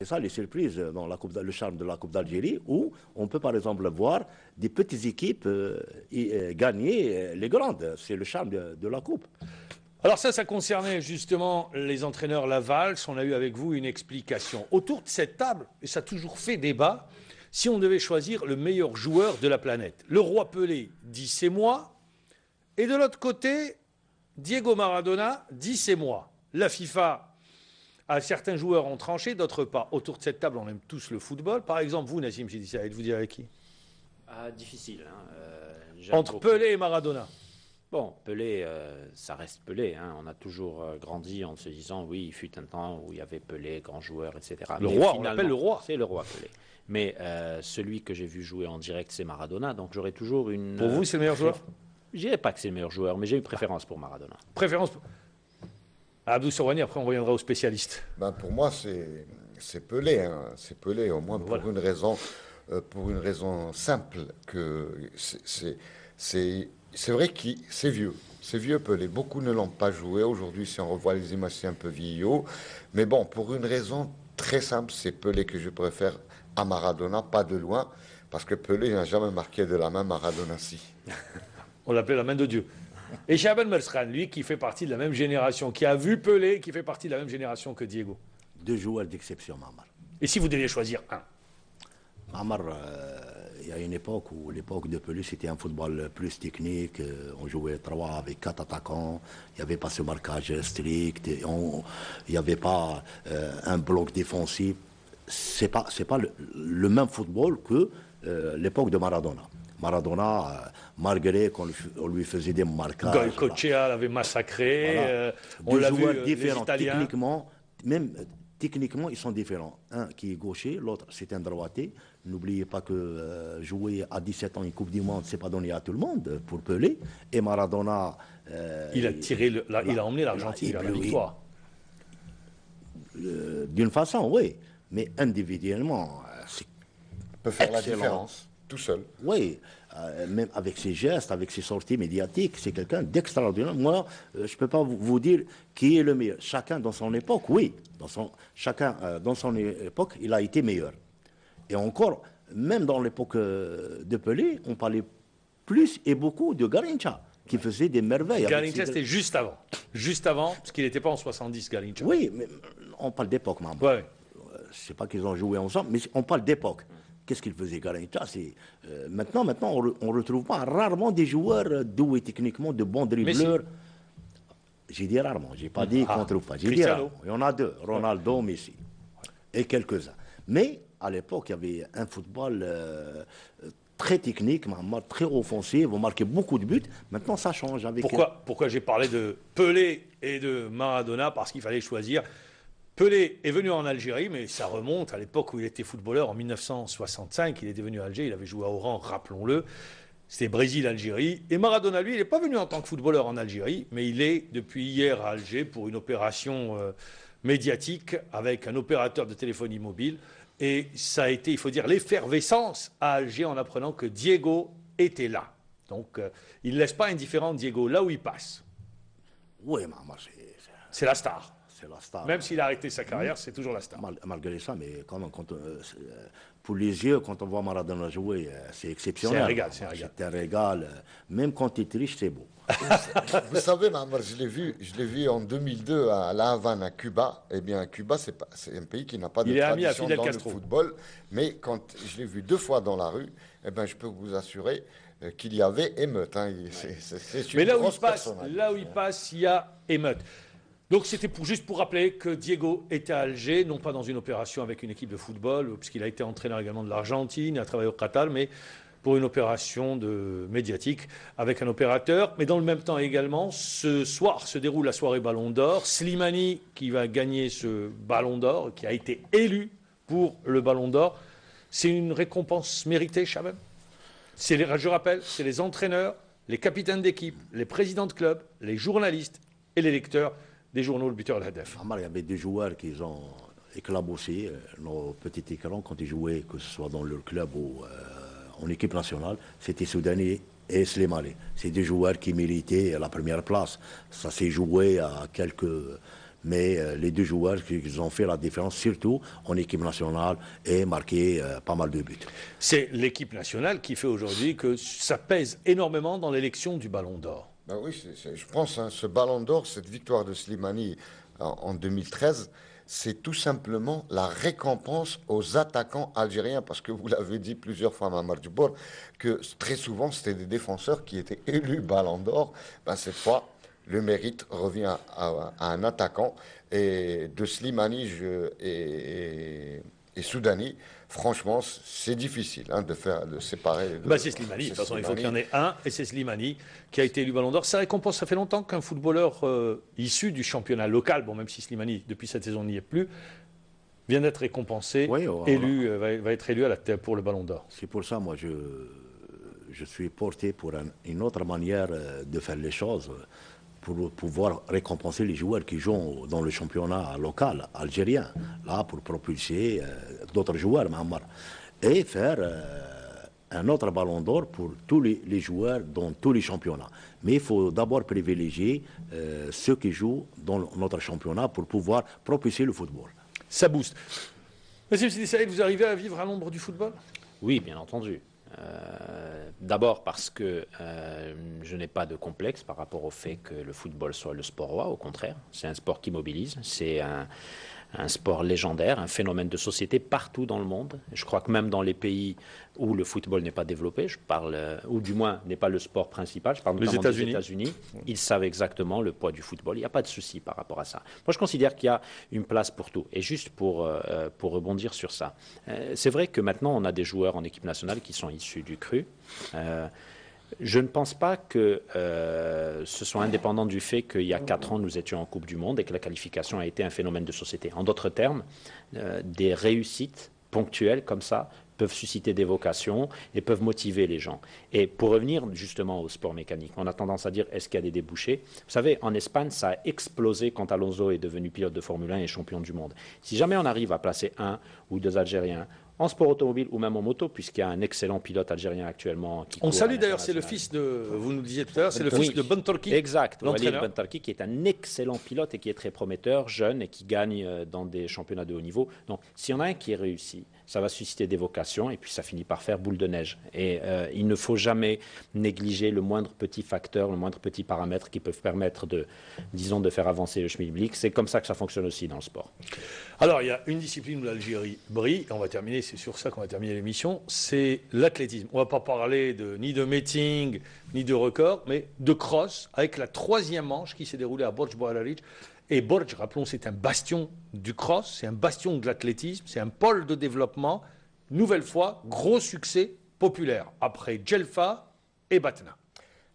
C'est ça les surprises dans le charme de la Coupe d'Algérie, où on peut par exemple voir des petites équipes gagner les grandes. C'est le charme de la Coupe. Alors ça concernait justement les entraîneurs Laval. On a eu avec vous une explication. Autour de cette table, et ça a toujours fait débat, si on devait choisir le meilleur joueur de la planète. Le roi Pelé dit c'est moi, et de l'autre côté, Diego Maradona dit c'est moi. La FIFA... certains joueurs ont tranché, d'autres pas. Autour de cette table, on aime tous le football. Par exemple, vous, Nassim Chedid, vous dire avec qui? Difficile. Entre Pelé et Maradona. Bon, Pelé, ça reste Pelé. Hein. On a toujours grandi en se disant, oui, il fut un temps où il y avait Pelé, grand joueur, etc. Le roi, on l'appelle le roi. C'est le roi Pelé. Mais celui que j'ai vu jouer en direct, c'est Maradona. Donc j'aurais toujours une... Pour vous, c'est le meilleur joueur? Je dirais pas que c'est le meilleur joueur, mais j'ai une préférence pour Maradona. Préférence pour... Abdou Sourouani, après on reviendra aux spécialistes. Pour moi, c'est Pelé. Hein. C'est Pelé, au moins pour une raison simple. Que c'est vrai que c'est vieux. C'est vieux Pelé. Beaucoup ne l'ont pas joué. Aujourd'hui, si on revoit les images, c'est un peu vieillot. Mais bon, pour une raison très simple, c'est Pelé que je préfère à Maradona, pas de loin. Parce que Pelé n'a jamais marqué de la main, Maradona si. On l'appelait la main de Dieu. Et Chaban Mersran, lui, qui fait partie de la même génération, qui a vu Pelé, qui fait partie de la même génération que Diego. Deux joueurs d'exception, Mamar. Et si vous deviez choisir un? Mamar, il y a une époque où l'époque de Pelé, c'était un football plus technique. On jouait 3 avec 4 attaquants. Il n'y avait pas ce marquage strict. Il n'y avait pas un bloc défensif. C'est pas le même football que l'époque de Maradona. Maradona, malgré qu'on lui faisait des marquages. Goycochea l'avait massacré. Voilà. On l'a vu, différents. les Italiens. Techniquement, ils sont différents. Un qui est gaucher, l'autre c'est un droitier. N'oubliez pas que jouer à 17 ans une Coupe du Monde, c'est pas donné à tout le monde pour Pelé. Et Maradona... il a emmené l'Argentine vers la victoire. D'une façon, oui. Mais individuellement, c'est peut faire excellent. La différence. Tout seul. Oui, même avec ses gestes, avec ses sorties médiatiques, c'est quelqu'un d'extraordinaire. Moi, je ne peux pas vous dire qui est le meilleur. Chacun dans son époque, oui. Chacun dans son époque, il a été meilleur. Et encore, même dans l'époque de Pelé, on parlait plus et beaucoup de Garrincha, qui faisait des merveilles. Garrincha, c'était juste avant. Juste avant, parce qu'il n'était pas en 70, Garrincha. Oui, mais on parle d'époque, maman. Ouais. Je ne sais pas qu'ils ont joué ensemble, mais on parle d'époque. Qu'est-ce qu'il faisait, Garrincha? Maintenant, on ne retrouve pas rarement des joueurs doués techniquement, de bons dribbleurs. J'ai dit rarement, je n'ai pas dit qu'on ne trouve pas. J'ai dit rarement. Il y en a deux, Ronaldo, Messi, et quelques-uns. Mais à l'époque, il y avait un football très technique, très offensif, on marquait beaucoup de buts. Maintenant, ça change. Pourquoi j'ai parlé de Pelé et de Maradona? Parce qu'il fallait choisir. Pelé est venu en Algérie, mais ça remonte à l'époque où il était footballeur, en 1965. Il était venu à Alger, il avait joué à Oran, rappelons-le. C'était Brésil-Algérie. Et Maradona, lui, il n'est pas venu en tant que footballeur en Algérie, mais il est depuis hier à Alger pour une opération médiatique avec un opérateur de téléphonie mobile. Et ça a été, il faut dire, l'effervescence à Alger en apprenant que Diego était là. Donc, il ne laisse pas indifférent Diego, là où il passe. Oui, maman, c'est la star. C'est la star. Même s'il a arrêté sa carrière, c'est toujours la star. Malgré ça, mais quand même, pour les yeux, quand on voit Maradona jouer, c'est exceptionnel. C'est un régal. C'est un régal. Même quand il triche, c'est beau. Vous savez, Mahamar, je l'ai vu en 2002 à La Havane, à Cuba. Eh bien, Cuba, c'est un pays qui n'a pas de tradition dans le football. Mais quand je l'ai vu 2 fois dans la rue, eh bien, je peux vous assurer qu'il y avait émeute. Hein. Mais là où il passe, il y a émeute. Donc c'était juste pour rappeler que Diego était à Alger, non pas dans une opération avec une équipe de football, puisqu'il a été entraîneur également de l'Argentine, il a travaillé au Qatar, mais pour une opération médiatique avec un opérateur. Mais dans le même temps également, ce soir se déroule la soirée Ballon d'Or. Slimani qui va gagner ce Ballon d'Or, qui a été élu pour le Ballon d'Or. C'est une récompense méritée, Chabem. Je rappelle, c'est les entraîneurs, les capitaines d'équipe, les présidents de club, les journalistes et les lecteurs des journaux, le buteur et le Hadef. Il y avait des joueurs qui ont éclaboussé nos petits écrans quand ils jouaient, que ce soit dans leur club ou en équipe nationale. C'était Soudani et Slimani. C'est des joueurs qui méritaient la première place. Ça s'est joué à quelques Mais les deux joueurs qui ont fait la différence, surtout en équipe nationale, et marqué pas mal de buts. C'est l'équipe nationale qui fait aujourd'hui que ça pèse énormément dans l'élection du Ballon d'Or. Ben oui, je pense, hein, ce Ballon d'Or, cette victoire de Slimani en 2013, c'est tout simplement la récompense aux attaquants algériens, parce que vous l'avez dit plusieurs fois, Mamar Djibour, que très souvent, c'était des défenseurs qui étaient élus Ballon d'Or. Ben, cette fois, le mérite revient à un attaquant. Et de Slimani et Soudani, franchement, c'est difficile de séparer les deux. C'est Slimani, de toute façon, il faut qu'il y en ait un, et c'est Slimani qui a été élu Ballon d'Or. Ça récompense, ça fait longtemps qu'un footballeur issu du championnat local, bon, même si Slimani, depuis cette saison, n'y est plus, vient d'être récompensé, élu, va être élu pour le Ballon d'Or. C'est pour ça, moi, je suis porté pour une autre manière de faire les choses, pour pouvoir récompenser les joueurs qui jouent dans le championnat local algérien, là, pour propulser d'autres joueurs, Mahamar, et faire un autre Ballon d'Or pour tous les joueurs dans tous les championnats. Mais il faut d'abord privilégier ceux qui jouent dans notre championnat pour pouvoir propulser le football. Ça booste. Monsieur Sidi Saïd, vous arrivez à vivre à l'ombre du football? Oui, bien entendu. D'abord parce que je n'ai pas de complexe par rapport au fait que le football soit le sport roi, au contraire. C'est un sport qui mobilise, c'est un sport légendaire, un phénomène de société partout dans le monde. Je crois que même dans les pays où le football n'est pas développé, ou du moins n'est pas le sport principal, je parle notamment des États-Unis, ils savent exactement le poids du football. Il n'y a pas de souci par rapport à ça. Moi, je considère qu'il y a une place pour tout. Et juste pour rebondir sur ça, c'est vrai que maintenant, on a des joueurs en équipe nationale qui sont issus du cru. Je ne pense pas que ce soit indépendant du fait qu'il y a 4 ans, nous étions en Coupe du Monde et que la qualification a été un phénomène de société. En d'autres termes, des réussites ponctuelles comme ça peuvent susciter des vocations et peuvent motiver les gens. Et pour revenir justement au sport mécanique, on a tendance à dire est-ce qu'il y a des débouchés? Vous savez, en Espagne, ça a explosé quand Alonso est devenu pilote de Formule 1 et champion du monde. Si jamais on arrive à placer 1 ou 2 Algériens en sport automobile ou même en moto, puisqu'il y a un excellent pilote algérien actuellement qui On salue d'ailleurs, c'est le fils de, vous nous disiez tout à l'heure, c'est le fils de Bentarki. Exact, Walid Bentarki, qui est un excellent pilote et qui est très prometteur, jeune et qui gagne dans des championnats de haut niveau. Donc, s'il y en a un qui est réussi, ça va susciter des vocations et puis ça finit par faire boule de neige. Et il ne faut jamais négliger le moindre petit facteur, le moindre petit paramètre qui peut permettre de faire avancer le schmilblick. C'est comme ça que ça fonctionne aussi dans le sport. Alors, il y a une discipline où l'Algérie brille, on va terminer, c'est sur ça qu'on va terminer l'émission, c'est l'athlétisme. On ne va pas parler ni de meeting, ni de record, mais de cross, avec la 3e manche qui s'est déroulée à Borj Bouararich. Et Borj, rappelons, c'est un bastion du cross, c'est un bastion de l'athlétisme, c'est un pôle de développement. Nouvelle fois, gros succès populaire, après Djelfa et Batna.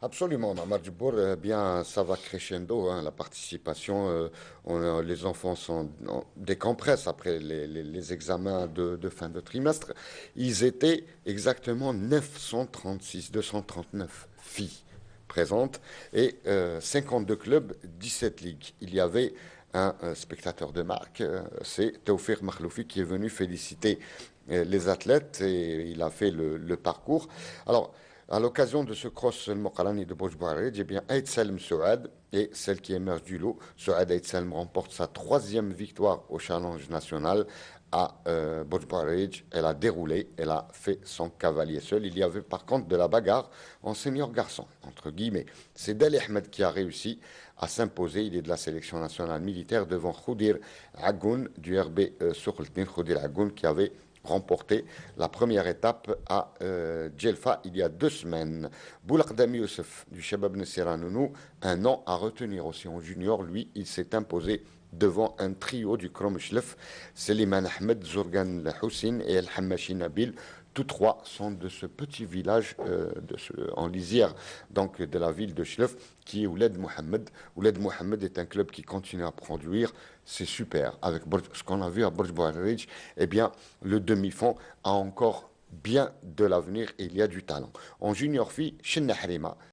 Absolument, Mamar Djibour, bien ça va crescendo, hein, la participation, les enfants sont décompressent après les examens de fin de trimestre. Ils étaient exactement 239 filles présentes et 52 clubs, 17 ligues. Il y avait un spectateur de marque, c'est Taoufir Makhloufi qui est venu féliciter les athlètes et il a fait le parcours. Alors, à l'occasion de ce cross le Moqarani de Borj Bouararich, eh bien, Aït Salem Souad est celle qui émerge du lot. Souad Aït Salem remporte sa 3e victoire au challenge national à Borj Bouararich. Elle a déroulé, elle a fait son cavalier seul. Il y avait par contre de la bagarre en senior garçon, entre guillemets. C'est Dali Ahmed qui a réussi à s'imposer. Il est de la sélection nationale militaire devant Khoudir Agoun du RB Soukhltine. Khoudir Agoun qui avait remporté la première étape à Djelfa il y a 2 semaines. Boulakdami Youssef du Shabab Nessira-Nounou, un nom à retenir aussi en junior. Lui, il s'est imposé devant un trio du Krom Shlef, Seliman Ahmed, Zourgan Houssine et El Hamashi Nabil. Tous 3 sont de ce petit village en lisière donc de la ville de Chlef, qui est Ouled Mohamed. Ouled Mohamed est un club qui continue à produire. C'est super. Avec ce qu'on a vu à Borj Bouararich, eh bien, le demi-fond a encore bien de l'avenir et il y a du talent. En junior fille, Chenna Harima,